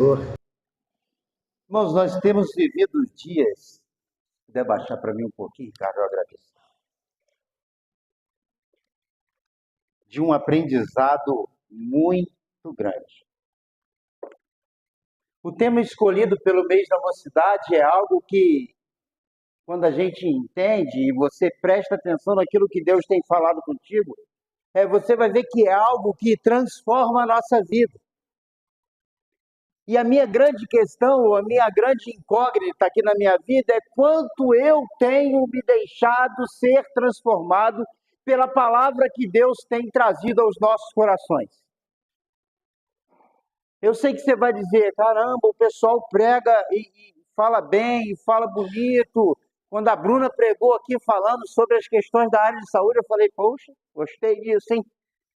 Irmãos, nós temos vivido dias, se puder baixar para mim um pouquinho, Ricardo, eu agradeço, de um aprendizado muito grande. O tema escolhido pelo mês da mocidade é algo que, quando a gente entende e você presta atenção naquilo que Deus tem falado contigo, você vai ver que é algo que transforma a nossa vida. E a minha grande questão, a minha grande incógnita aqui na minha vida é quanto eu tenho me deixado ser transformado pela palavra que Deus tem trazido aos nossos corações. Eu sei que você vai dizer, caramba, o pessoal prega e fala bem, fala bonito. Quando a Bruna pregou aqui falando sobre as questões da área de saúde, eu falei, poxa, gostei disso, hein?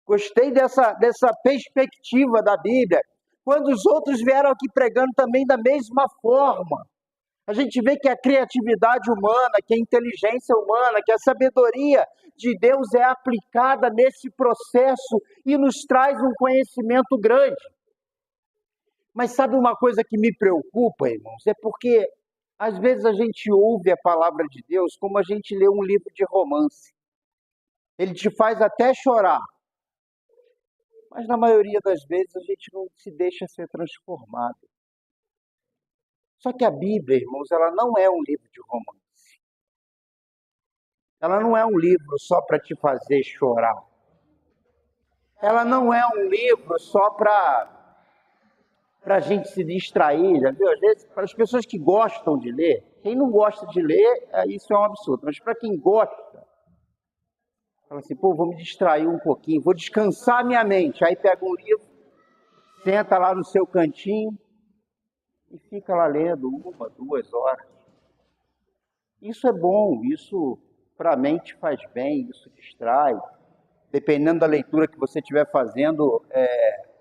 Gostei dessa perspectiva da Bíblia. Quando os outros vieram aqui pregando também da mesma forma. A gente vê que a criatividade humana, que a inteligência humana, que a sabedoria de Deus é aplicada nesse processo e nos traz um conhecimento grande. Mas sabe uma coisa que me preocupa, irmãos? É porque às vezes a gente ouve a palavra de Deus como a gente lê um livro de romance. Ele te faz até chorar. Mas na maioria das vezes a gente não se deixa ser transformado. Só que a Bíblia, irmãos, ela não é um livro de romance. Ela não é um livro só para te fazer chorar. Ela não é um livro só para a gente se distrair, já viu? Às vezes, para as pessoas que gostam de ler, quem não gosta de ler, isso é um absurdo. Mas para quem gosta, fala assim, pô, vou me distrair um pouquinho, vou descansar minha mente. Aí pega um livro, senta lá no seu cantinho e fica lá lendo 1, 2 horas. Isso é bom, isso para a mente faz bem, isso distrai. Dependendo da leitura que você estiver fazendo,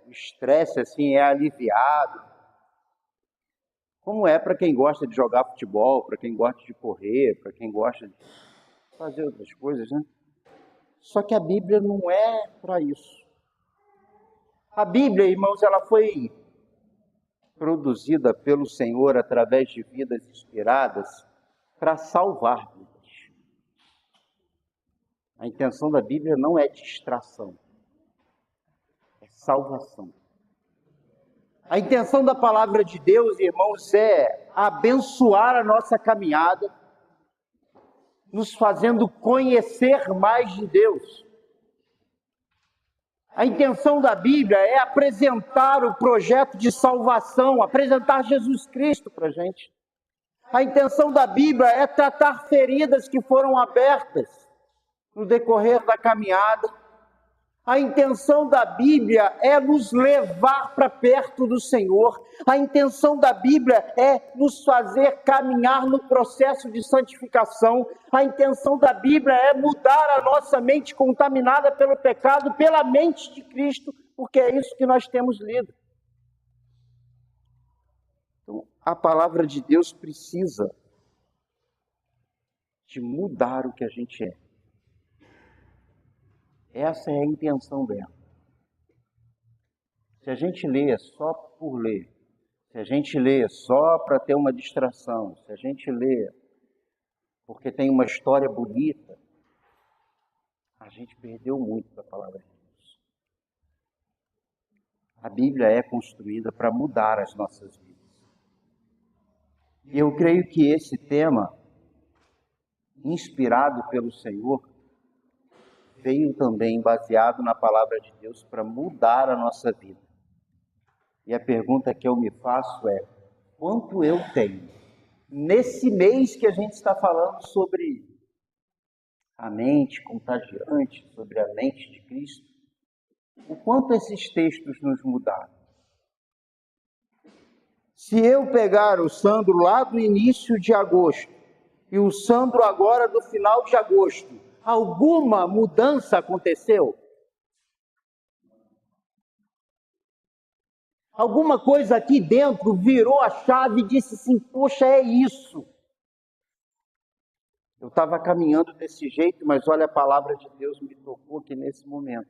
o estresse assim, é aliviado. Como é para quem gosta de jogar futebol, para quem gosta de correr, para quem gosta de fazer outras coisas, né? Só que a Bíblia não é para isso. A Bíblia, irmãos, ela foi produzida pelo Senhor através de vidas inspiradas para salvar vidas. A intenção da Bíblia não é distração, é salvação. A intenção da palavra de Deus, irmãos, é abençoar a nossa caminhada, nos fazendo conhecer mais de Deus. A intenção da Bíblia é apresentar o projeto de salvação, apresentar Jesus Cristo para a gente. A intenção da Bíblia é tratar feridas que foram abertas no decorrer da caminhada. A intenção da Bíblia é nos levar para perto do Senhor. A intenção da Bíblia é nos fazer caminhar no processo de santificação. A intenção da Bíblia é mudar a nossa mente contaminada pelo pecado, pela mente de Cristo, porque é isso que nós temos lido. Então, a palavra de Deus precisa de mudar o que a gente é. Essa é a intenção dela. Se a gente lê só por ler, se a gente lê só para ter uma distração, se a gente lê porque tem uma história bonita, a gente perdeu muito da palavra de Deus. A Bíblia é construída para mudar as nossas vidas. E eu creio que esse tema, inspirado pelo Senhor, veio também baseado na palavra de Deus para mudar a nossa vida. E a pergunta que eu me faço é, quanto eu tenho? Nesse mês que a gente está falando sobre a mente contagiante, sobre a mente de Cristo, o quanto esses textos nos mudaram? Se eu pegar o Sandro lá do início de agosto e o Sandro agora do final de agosto, alguma mudança aconteceu? Alguma coisa aqui dentro virou a chave e disse assim, poxa, é isso. Eu estava caminhando desse jeito, mas olha, a palavra de Deus me tocou aqui nesse momento.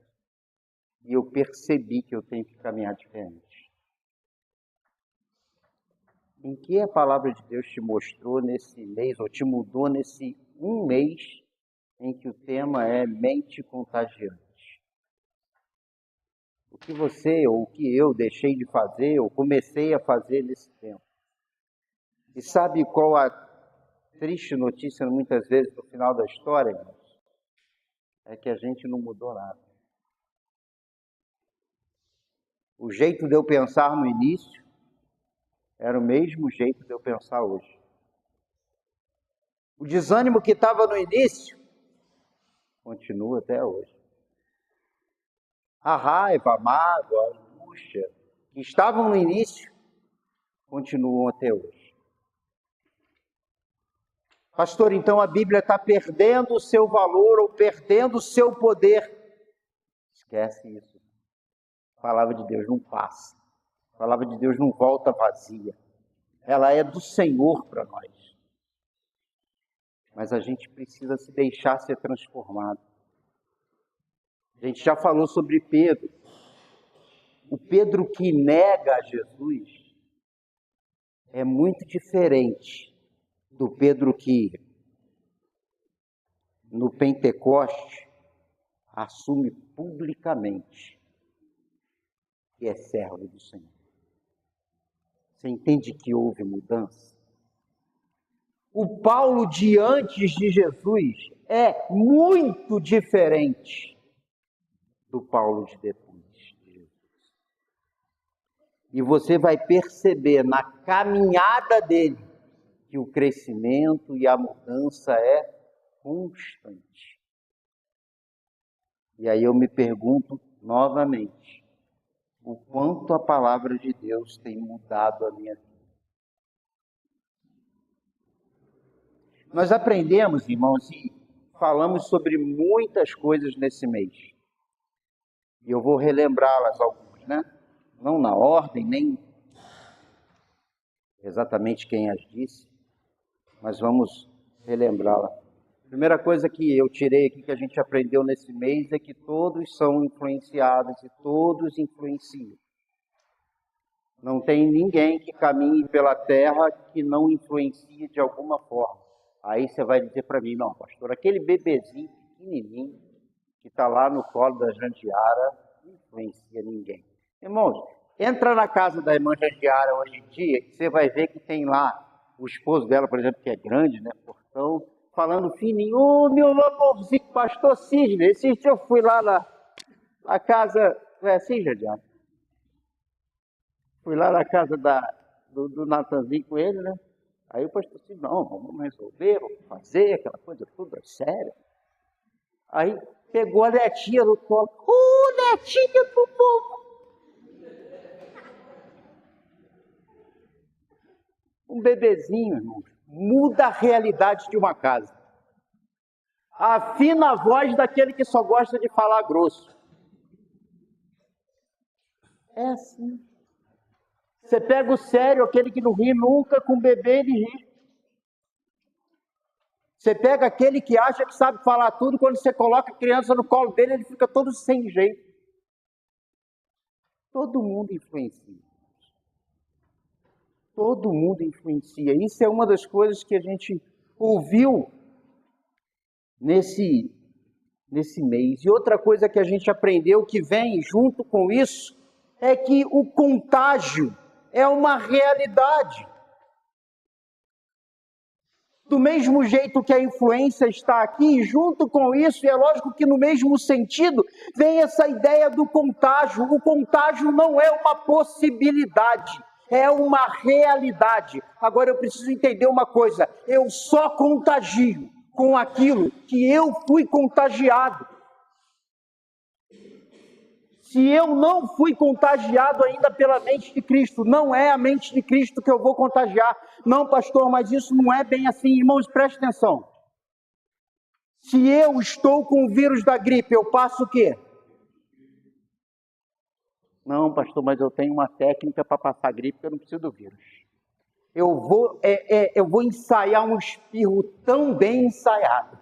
E eu percebi que eu tenho que caminhar diferente. Em que a palavra de Deus te mostrou nesse mês, ou te mudou nesse um mês, em que o tema é mente contagiante? O que você ou o que eu deixei de fazer, ou comecei a fazer nesse tempo? E sabe qual a triste notícia, muitas vezes, no final da história, irmãos? É que a gente não mudou nada. O jeito de eu pensar no início era o mesmo jeito de eu pensar hoje. O desânimo que estava no início continua até hoje. A raiva, a mágoa, a angústia que estavam no início continuam até hoje. Pastor, então a Bíblia está perdendo o seu valor ou perdendo o seu poder? Esquece isso. A palavra de Deus não passa. A palavra de Deus não volta vazia. Ela é do Senhor para nós. Mas a gente precisa se deixar ser transformado. A gente já falou sobre Pedro. O Pedro que nega a Jesus é muito diferente do Pedro que, no Pentecoste, assume publicamente que é servo do Senhor. Você entende que houve mudança? O Paulo de antes de Jesus é muito diferente do Paulo de depois de Jesus. E você vai perceber na caminhada dele que o crescimento e a mudança é constante. E aí eu me pergunto novamente, o quanto a palavra de Deus tem mudado a minha vida. Nós aprendemos, irmãos, e falamos sobre muitas coisas nesse mês. E eu vou relembrá-las algumas, né? Não na ordem, nem exatamente quem as disse, mas vamos relembrá-la. Primeira coisa que eu tirei aqui, que a gente aprendeu nesse mês, é que todos são influenciados e todos influenciam. Não tem ninguém que caminhe pela terra que não influencie de alguma forma. Aí você vai dizer para mim, não, pastor, aquele bebezinho pequenininho que está lá no colo da Jandiara não influencia ninguém. Irmãos, entra na casa da irmã Jandiara hoje em dia, você vai ver que tem lá o esposo dela, por exemplo, que é grande, né, portão, falando fininho, ô meu amorzinho, pastor Sidney, esse dia eu fui lá na casa, é assim, Jandiara? Fui lá na casa do Natanzinho com ele, né? Aí o pastor disse, não, vamos resolver, vamos fazer aquela coisa toda séria. Aí pegou a netinha no colo, netinha pro povo. Um bebezinho, irmão, muda a realidade de uma casa. Afina a voz daquele que só gosta de falar grosso. É assim. Você pega o sério, aquele que não ri nunca, com o bebê ele ri. Você pega aquele que acha que sabe falar tudo, quando você coloca a criança no colo dele, ele fica todo sem jeito. Todo mundo influencia. Todo mundo influencia. Isso é uma das coisas que a gente ouviu nesse mês. E outra coisa que a gente aprendeu que vem junto com isso é que o contágio é uma realidade. Do mesmo jeito que a influência está aqui, junto com isso, e é lógico que no mesmo sentido, vem essa ideia do contágio. O contágio não é uma possibilidade, é uma realidade. Agora eu preciso entender uma coisa, eu só contagio com aquilo que eu fui contagiado. Se eu não fui contagiado ainda pela mente de Cristo, não é a mente de Cristo que eu vou contagiar. Não, pastor, mas isso não é bem assim. Irmãos, preste atenção. Se eu estou com o vírus da gripe, eu passo o quê? Não, pastor, mas eu tenho uma técnica para passar gripe que eu não preciso do vírus. Eu vou ensaiar um espirro tão bem ensaiado.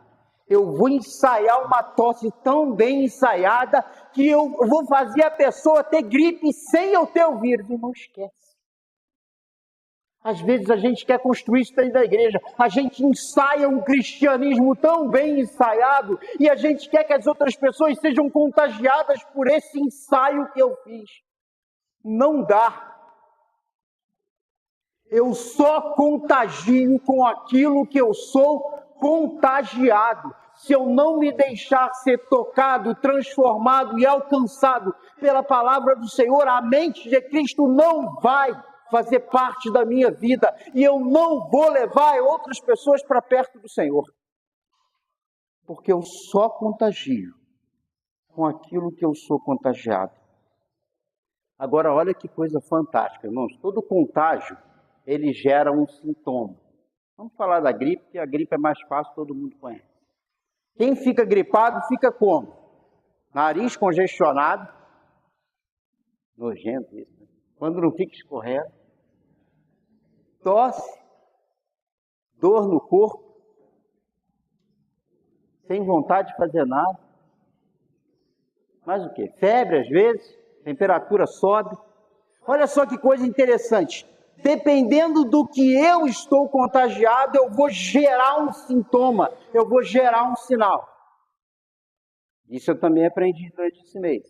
Eu vou ensaiar uma tosse tão bem ensaiada que eu vou fazer a pessoa ter gripe sem eu ter o vírus. E não esquece. Às vezes a gente quer construir isso dentro da igreja. A gente ensaia um cristianismo tão bem ensaiado e a gente quer que as outras pessoas sejam contagiadas por esse ensaio que eu fiz. Não dá. Eu só contagio com aquilo que eu sou contagiado. Se eu não me deixar ser tocado, transformado e alcançado pela palavra do Senhor, a mente de Cristo não vai fazer parte da minha vida e eu não vou levar outras pessoas para perto do Senhor. Porque eu só contagio com aquilo que eu sou contagiado. Agora, olha que coisa fantástica, irmãos. Todo contágio, ele gera um sintoma. Vamos falar da gripe, porque a gripe é mais fácil, todo mundo conhece. Quem fica gripado fica como? Nariz congestionado. Nojento isso, né? Quando não fica escorrendo. Tosse. Dor no corpo. Sem vontade de fazer nada. Mais o quê? Febre às vezes. Temperatura sobe. Olha só que coisa interessante. Dependendo do que eu estou contagiado, eu vou gerar um sintoma, eu vou gerar um sinal. Isso eu também aprendi durante esse mês.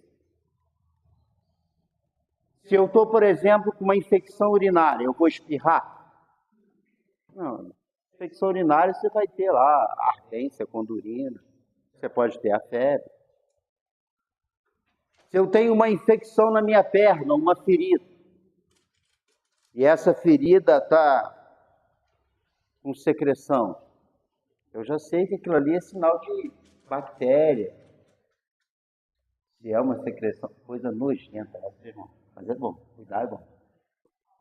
Se eu estou, por exemplo, com uma infecção urinária, eu vou espirrar? Não, infecção urinária você vai ter lá ardência com urina, você pode ter a febre. Se eu tenho uma infecção na minha perna, uma ferida, e essa ferida está com secreção, eu já sei que aquilo ali é sinal de bactéria. Se é uma secreção, coisa nojenta, mas é bom, cuidar é bom.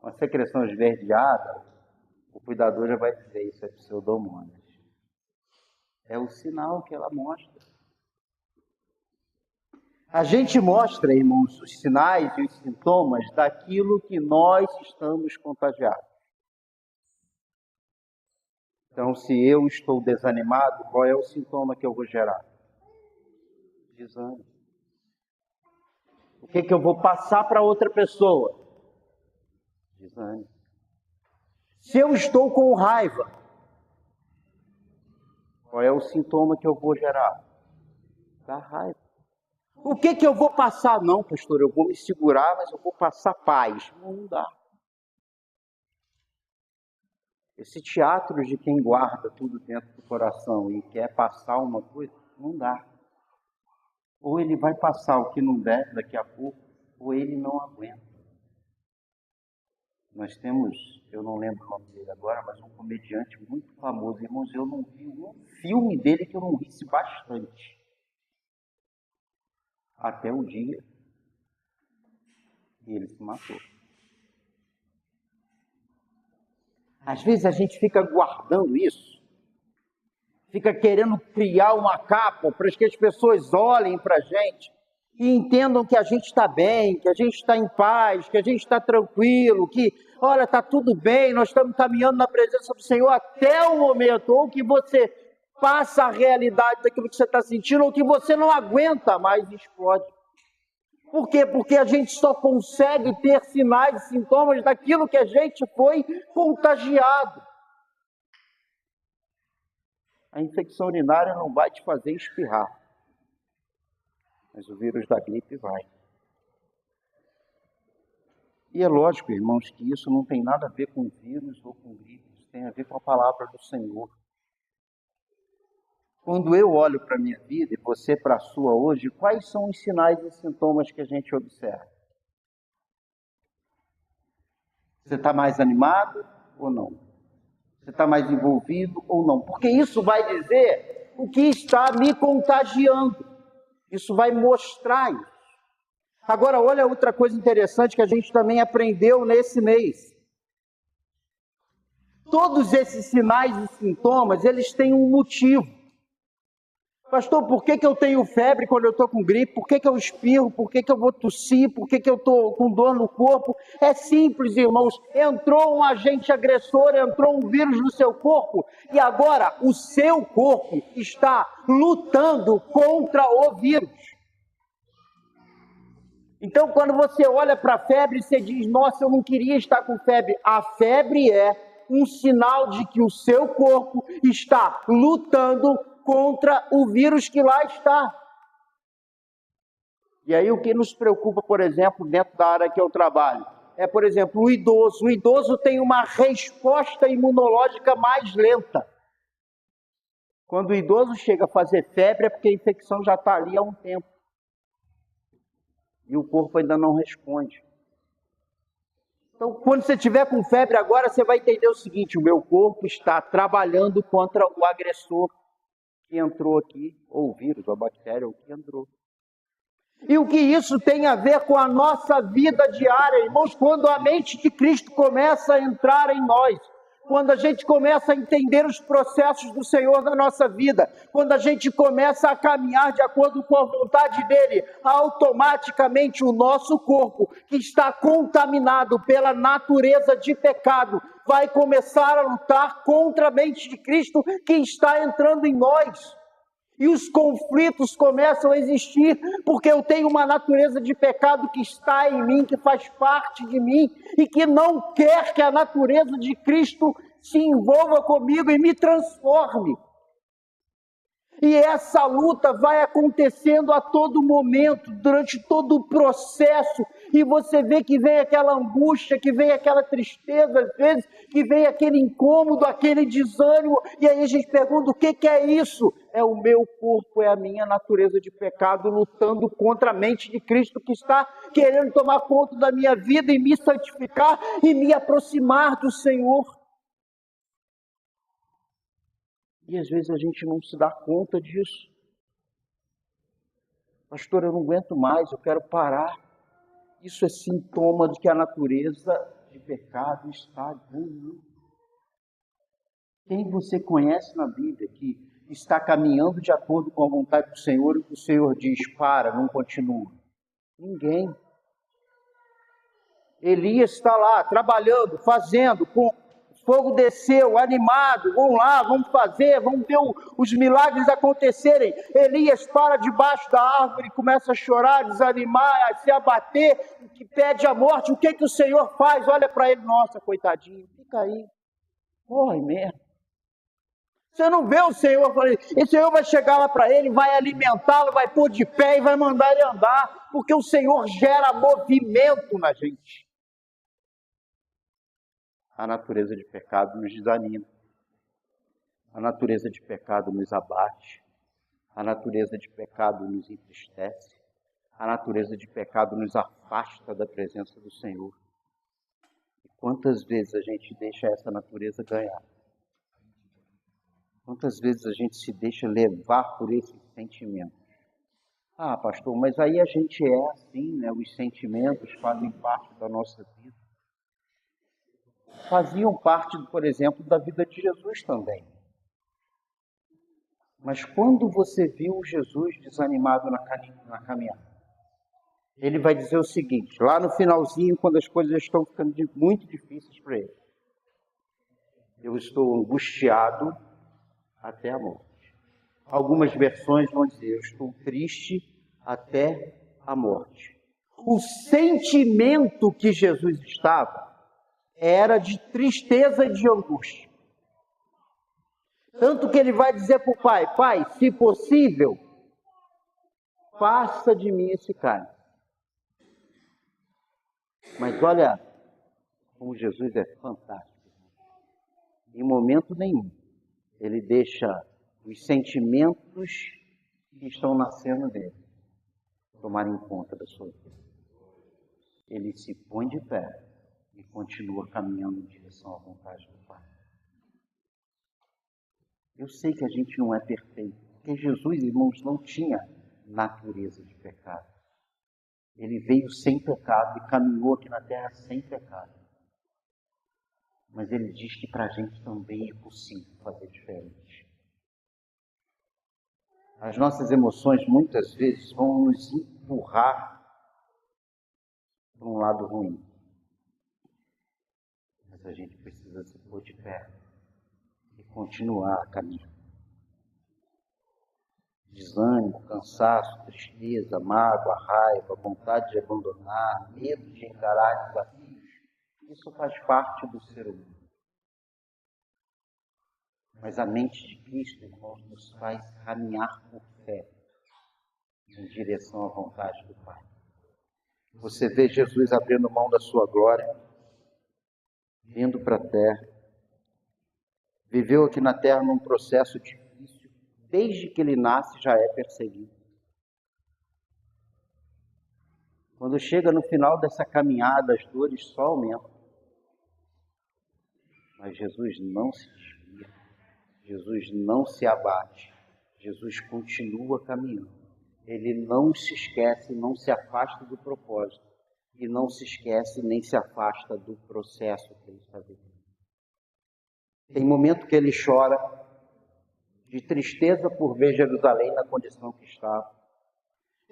Uma secreção esverdeada, o cuidador já vai dizer, isso é pseudomonas. É o sinal que ela mostra. A gente mostra, irmãos, os sinais e os sintomas daquilo que nós estamos contagiados. Então, se eu estou desanimado, qual é o sintoma que eu vou gerar? Desânimo. O que eu vou passar para outra pessoa? Desânimo. Se eu estou com raiva, qual é o sintoma que eu vou gerar? Da raiva. O que eu vou passar? Não, pastor, eu vou me segurar, mas eu vou passar paz. Não dá. Esse teatro de quem guarda tudo dentro do coração e quer passar uma coisa, não dá. Ou ele vai passar o que não deve daqui a pouco, ou ele não aguenta. Nós temos, eu não lembro o nome dele agora, mas um comediante muito famoso. Irmãos, eu não vi um filme dele que eu não risse bastante. Até o dia que ele se matou. Às vezes a gente fica guardando isso, fica querendo criar uma capa para que as pessoas olhem para a gente e entendam que a gente está bem, que a gente está em paz, que a gente está tranquilo, que, olha, está tudo bem, nós estamos caminhando na presença do Senhor até o momento, ou que você passa a realidade daquilo que você está sentindo, ou que você não aguenta mais e explode. Por quê? Porque a gente só consegue ter sinais e sintomas daquilo que a gente foi contagiado. A infecção urinária não vai te fazer espirrar, mas o vírus da gripe vai. E é lógico, irmãos, que isso não tem nada a ver com vírus ou com gripe, isso tem a ver com a palavra do Senhor. Quando eu olho para a minha vida e você para a sua hoje, quais são os sinais e sintomas que a gente observa? Você está mais animado ou não? Você está mais envolvido ou não? Porque isso vai dizer o que está me contagiando. Isso vai mostrar isso. Agora, olha outra coisa interessante que a gente também aprendeu nesse mês. Todos esses sinais e sintomas, eles têm um motivo. Pastor, por que eu tenho febre quando eu estou com gripe? Por que eu espirro? Por que eu vou tossir? Por que eu estou com dor no corpo? É simples, irmãos. Entrou um agente agressor, entrou um vírus no seu corpo e agora o seu corpo está lutando contra o vírus. Então, quando você olha para a febre, você diz, nossa, eu não queria estar com febre. A febre é um sinal de que o seu corpo está lutando contra o vírus que lá está. E aí o que nos preocupa, por exemplo, dentro da área que eu trabalho, é, por exemplo, o idoso. O idoso tem uma resposta imunológica mais lenta. Quando o idoso chega a fazer febre, é porque a infecção já está ali há um tempo. E o corpo ainda não responde. Então, quando você estiver com febre agora, você vai entender o seguinte, o meu corpo está trabalhando contra o agressor que entrou aqui, ou o vírus, ou a bactéria, ou o que entrou. E o que isso tem a ver com a nossa vida diária, irmãos? Quando a mente de Cristo começa a entrar em nós, quando a gente começa a entender os processos do Senhor na nossa vida, quando a gente começa a caminhar de acordo com a vontade dEle, automaticamente o nosso corpo, que está contaminado pela natureza de pecado, vai começar a lutar contra a mente de Cristo que está entrando em nós. E os conflitos começam a existir, porque eu tenho uma natureza de pecado que está em mim, que faz parte de mim, e que não quer que a natureza de Cristo se envolva comigo e me transforme. E essa luta vai acontecendo a todo momento, durante todo o processo, e você vê que vem aquela angústia, que vem aquela tristeza, às vezes, que vem aquele incômodo, aquele desânimo, e aí a gente pergunta, o que é isso? É o meu corpo, é a minha natureza de pecado, lutando contra a mente de Cristo, que está querendo tomar conta da minha vida e me santificar, e me aproximar do Senhor. E às vezes a gente não se dá conta disso. Pastor, eu não aguento mais, eu quero parar. Isso é sintoma de que a natureza de pecado está ganhando. Quem você conhece na Bíblia que está caminhando de acordo com a vontade do Senhor e que o Senhor diz, para, não continua? Ninguém. Elias está lá, trabalhando, fazendo, o fogo desceu, animado, vamos lá, vamos fazer, vamos ver os milagres acontecerem. Elias para debaixo da árvore, começa a chorar, desanimar, a se abater, que pede a morte. O que o Senhor faz? Olha para ele, nossa, coitadinho, fica aí, morre mesmo. Você não vê o Senhor, e o Senhor vai chegar lá para ele, vai alimentá-lo, vai pôr de pé e vai mandar ele andar, porque o Senhor gera movimento na gente. A natureza de pecado nos desanima. A natureza de pecado nos abate. A natureza de pecado nos entristece. A natureza de pecado nos afasta da presença do Senhor. E quantas vezes a gente deixa essa natureza ganhar? Quantas vezes a gente se deixa levar por esses sentimentos? Ah, pastor, mas aí a gente é assim, né? Os sentimentos fazem parte da nossa vida. Faziam parte, por exemplo, da vida de Jesus também. Mas quando você viu Jesus desanimado na caminhada, ele vai dizer o seguinte, lá no finalzinho, quando as coisas estão ficando muito difíceis para ele. Eu estou angustiado até a morte. Algumas versões vão dizer, eu estou triste até a morte. O sentimento que Jesus estava era de tristeza e de angústia. Tanto que ele vai dizer para o pai, pai, se possível, passa de mim esse cálice. Mas olha como Jesus é fantástico. Em momento nenhum, ele deixa os sentimentos que estão nascendo dele tomarem conta da sua vida. Ele se põe de pé e continua caminhando em direção à vontade do Pai. Eu sei que a gente não é perfeito, porque Jesus, irmãos, não tinha natureza de pecado. Ele veio sem pecado e caminhou aqui na terra sem pecado. Mas ele diz que para a gente também é possível fazer diferente. As nossas emoções muitas vezes vão nos empurrar para um lado ruim. Mas a gente precisa se pôr de pé e continuar a caminhar. desânimo, cansaço, tristeza, mágoa, raiva, vontade de abandonar, medo de encarar desafios, isso faz parte do ser humano. Mas a mente de Cristo, irmãos, nos faz caminhar por fé em direção à vontade do Pai. Você vê Jesus abrindo mão da sua glória, vindo para a terra, viveu aqui na terra num processo difícil, desde que ele nasce já é perseguido. Quando chega no final dessa caminhada, as dores só aumentam. Mas Jesus não se desvia, Jesus não se abate, Jesus continua caminhando. Ele não se esquece, não se afasta do propósito, e não se esquece nem se afasta do processo que ele está vivendo. Tem momento que ele chora de tristeza por ver Jerusalém na condição que estava.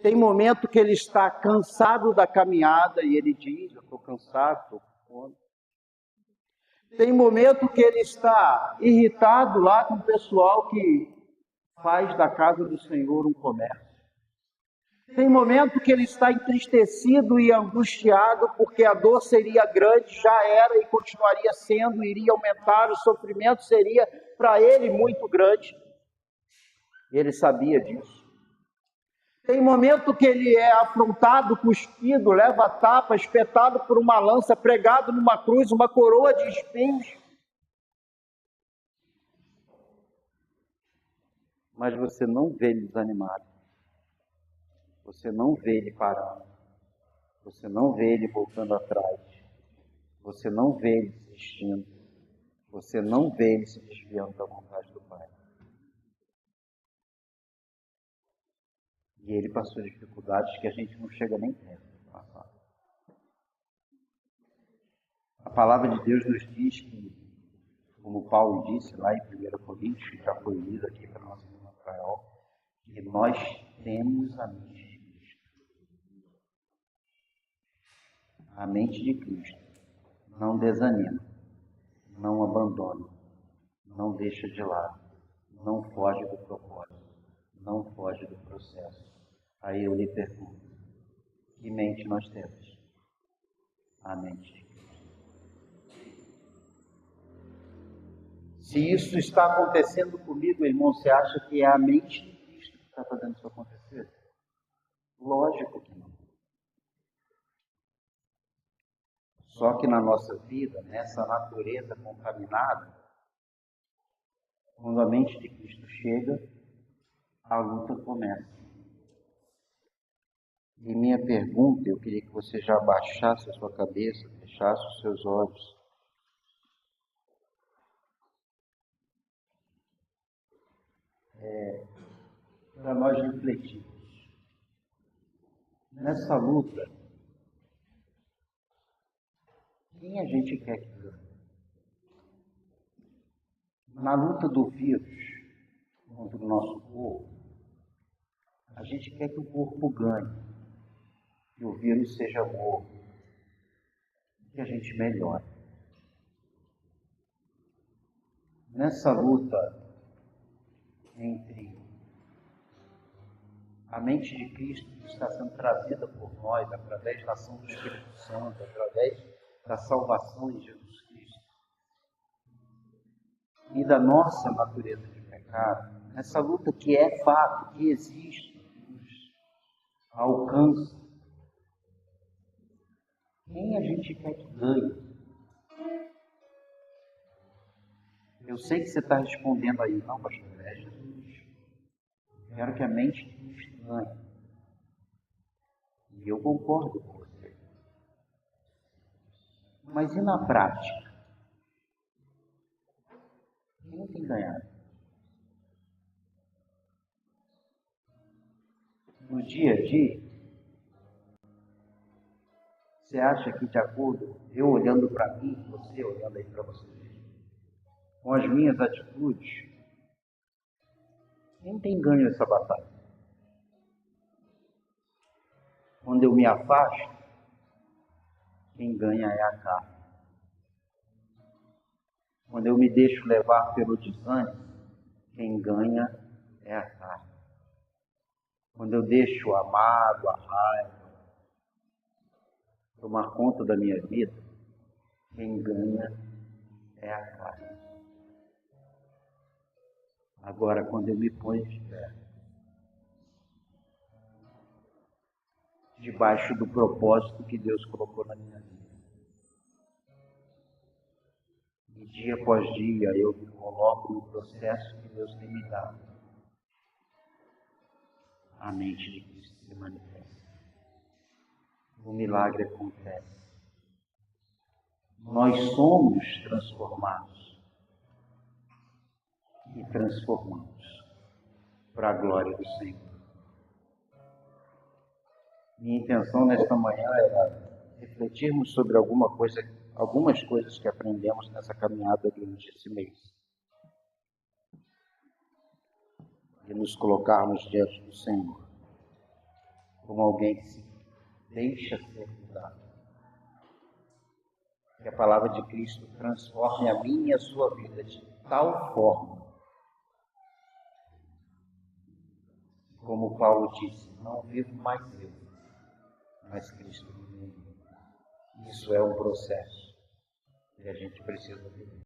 Tem momento que ele está cansado da caminhada e ele diz, eu estou cansado, estou com fome. Tem momento que ele está irritado lá com o pessoal que faz da casa do Senhor um comércio. Tem momento que ele está entristecido e angustiado porque a dor seria grande, já era e continuaria sendo, iria aumentar, o sofrimento seria para ele muito grande. Ele sabia disso. Tem momento que ele é afrontado, cuspido, leva tapa, espetado por uma lança, pregado numa cruz, uma coroa de espinhos. Mas você não vê ele desanimado. Você não vê ele parando. Você não vê ele voltando atrás. Você não vê ele desistindo. Você não vê ele se desviando da vontade do Pai. E ele passou dificuldades que a gente não chega nem perto de passar. A palavra de Deus nos diz que, como Paulo disse lá em 1 Coríntios, que já foi lido aqui para nossa irmã Rafael, que nós temos a mente de Cristo. A mente de Cristo não desanima, não abandona, não deixa de lado, não foge do propósito, não foge do processo. Aí eu lhe pergunto, que mente nós temos? A mente de Cristo. Se isso está acontecendo comigo, irmão, você acha que é a mente de Cristo que está fazendo isso acontecer? Lógico que não. Só que na nossa vida, nessa natureza contaminada, quando a mente de Cristo chega, a luta começa. E minha pergunta, eu queria que você já abaixasse a sua cabeça, fechasse os seus olhos. Para nós refletirmos. Nessa luta, quem a gente quer que ganhe? Na luta do vírus contra o nosso corpo, a gente quer que o corpo ganhe, que o vírus seja morto, que a gente melhore. Nessa luta entre a mente de Cristo que está sendo trazida por nós através da ação do Espírito Santo, através da salvação em Jesus Cristo, e da nossa natureza de pecado, nessa luta que é fato, que existe, que nos alcança, quem a gente quer que ganhe? Eu sei que você está respondendo aí, não, pastor, é Jesus. Quero que a mente de Cristo ganhe. E eu concordo com você. Mas e na prática? Quem tem ganhado? No dia a dia, você acha que de acordo, eu olhando para mim, você olhando aí para você, com as minhas atitudes, quem tem ganho essa batalha? Quando eu me afasto, quem ganha é a carne. Quando eu me deixo levar pelo desânimo, quem ganha é a carne. Quando eu deixo a mágoa, a raiva tomar conta da minha vida, quem ganha é a carne. Agora, quando eu me ponho de pé, debaixo do propósito que Deus colocou na minha vida, e dia após dia eu me coloco no processo que Deus tem me dado, a mente de Cristo se manifesta. O milagre acontece. Nós somos transformados e transformamos para a glória do Senhor. Minha intenção nesta manhã era refletirmos sobre algumas coisas que aprendemos nessa caminhada durante esse mês. E nos colocarmos diante do Senhor como alguém que se deixa ser mudado. Que a palavra de Cristo transforme a minha e a sua vida de tal forma, como Paulo disse, não vivo mais eu, mas Cristo vive em mim. Isso é um processo que a gente precisa viver.